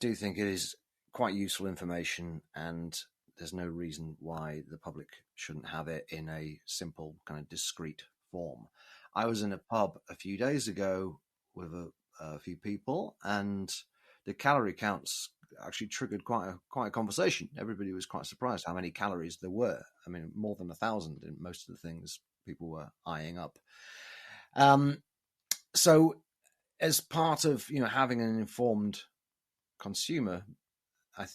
do think it is quite useful information, and there's no reason why the public shouldn't have it in a simple, kind of discreet form. I was in a pub a few days ago with a few people, and the calorie counts actually triggered quite a conversation. Everybody was quite surprised how many calories there were. I mean, more than 1,000 in most of the things people were eyeing up. So, as part of having an informed consumer, I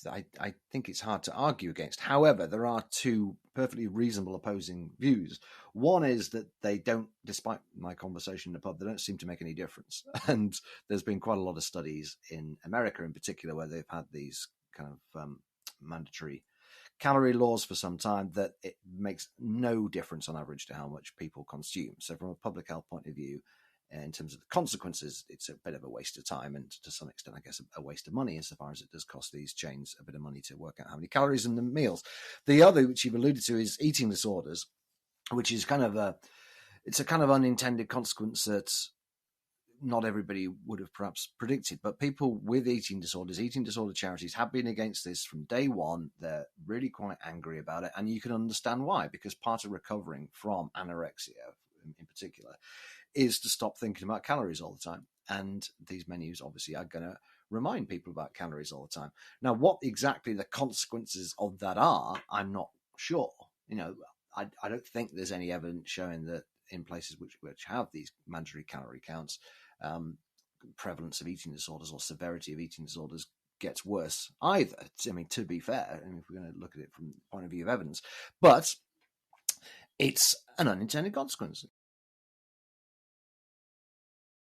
think it's hard to argue against. However, there are two perfectly reasonable opposing views. One is that they don't, despite my conversation in the pub, they don't seem to make any difference. And there's been quite a lot of studies in America in particular where they've had these kind of mandatory calorie laws for some time, that it makes no difference on average to how much people consume. So from a public health point of view, in terms of the consequences, it's a bit of a waste of time, and to some extent, I guess, a waste of money, insofar as it does cost these chains a bit of money to work out how many calories in the meals. The other, which you've alluded to, is eating disorders, which is kind of it's a kind of unintended consequence that not everybody would have perhaps predicted. But people with eating disorders, eating disorder charities, have been against this from day one. They're really quite angry about it, and you can understand why, because part of recovering from anorexia in particular is to stop thinking about calories all the time. And these menus obviously are going to remind people about calories all the time. Now, what exactly the consequences of that are, I'm not sure. I don't think there's any evidence showing that in places which have these mandatory calorie counts, prevalence of eating disorders or severity of eating disorders gets worse either. I mean, to be fair, if we're going to look at it from the point of view of evidence, but it's an unintended consequence.